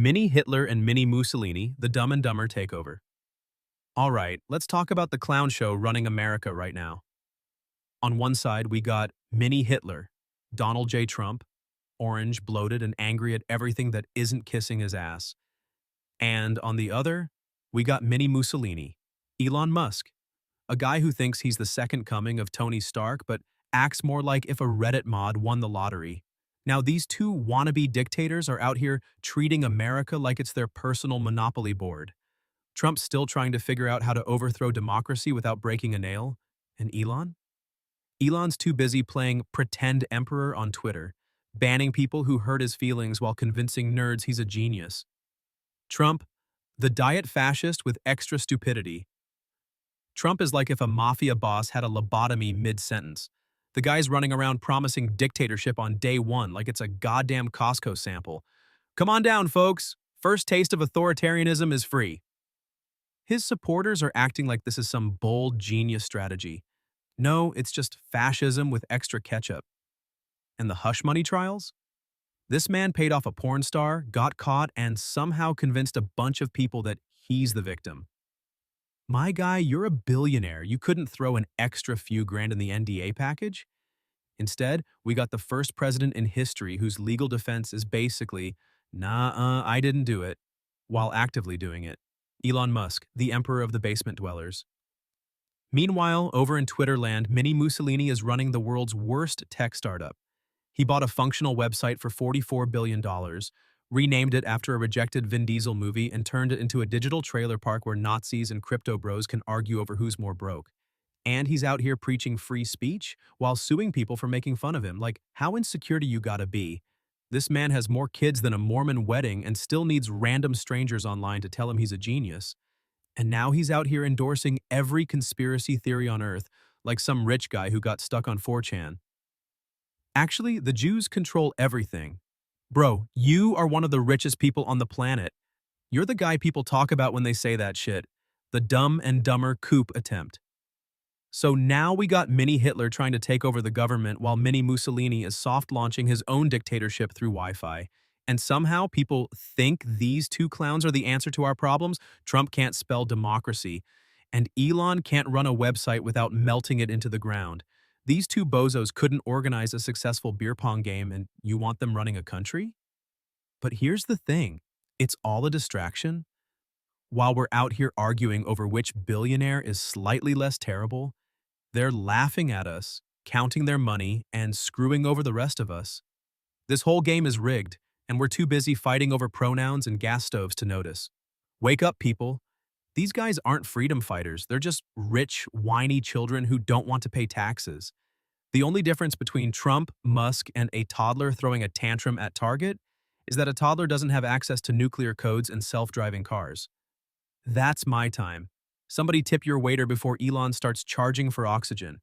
Mini Hitler and Mini Mussolini, the Dumb and Dumber takeover. All right, let's talk about the clown show running America right now. On one side, we got Mini Hitler, Donald J. Trump, orange, bloated, and angry at everything that isn't kissing his ass. And on the other, we got Mini Mussolini, Elon Musk, a guy who thinks he's the second coming of Tony Stark, but acts more like if a Reddit mod won the lottery. Now, these two wannabe dictators are out here treating America like it's their personal monopoly board. Trump's still trying to figure out how to overthrow democracy without breaking a nail. And Elon? Elon's too busy playing pretend emperor on Twitter, banning people who hurt his feelings while convincing nerds he's a genius. Trump, the diet fascist with extra stupidity. Trump is like if a mafia boss had a lobotomy mid-sentence. The guy's running around promising dictatorship on day one like it's a goddamn Costco sample. Come on down, folks. First taste of authoritarianism is free. His supporters are acting like this is some bold genius strategy. No, it's just fascism with extra ketchup. And the hush money trials? This man paid off a porn star, got caught, and somehow convinced a bunch of people that he's the victim. My guy, you're a billionaire. You couldn't throw an extra few grand in the NDA package? Instead, we got the first president in history whose legal defense is basically, nah, I didn't do it, while actively doing it. Elon Musk, the emperor of the basement dwellers. Meanwhile, over in Twitterland, Mini Mussolini is running the world's worst tech startup. He bought a functional website for $44 billion, renamed it after a rejected Vin Diesel movie, and turned it into a digital trailer park where Nazis and crypto bros can argue over who's more broke. And he's out here preaching free speech while suing people for making fun of him. Like, how insecure do you gotta be? This man has more kids than a Mormon wedding and still needs random strangers online to tell him he's a genius. And now he's out here endorsing every conspiracy theory on Earth, like some rich guy who got stuck on 4chan. Actually, the Jews control everything. Bro, you are one of the richest people on the planet. You're the guy people talk about when they say that shit. The Dumb and Dumber coup attempt. So now we got Mini Hitler trying to take over the government while Mini Mussolini is soft launching his own dictatorship through Wi-Fi. And somehow people think these two clowns are the answer to our problems. Trump can't spell democracy, and Elon can't run a website without melting it into the ground. These two bozos couldn't organize a successful beer pong game, and you want them running a country? But here's the thing. It's all a distraction. While we're out here arguing over which billionaire is slightly less terrible, they're laughing at us, counting their money, and screwing over the rest of us. This whole game is rigged, and we're too busy fighting over pronouns and gas stoves to notice. Wake up, people. These guys aren't freedom fighters. They're just rich, whiny children who don't want to pay taxes. The only difference between Trump, Musk, and a toddler throwing a tantrum at Target is that a toddler doesn't have access to nuclear codes and self-driving cars. That's my time. Somebody tip your waiter before Elon starts charging for oxygen.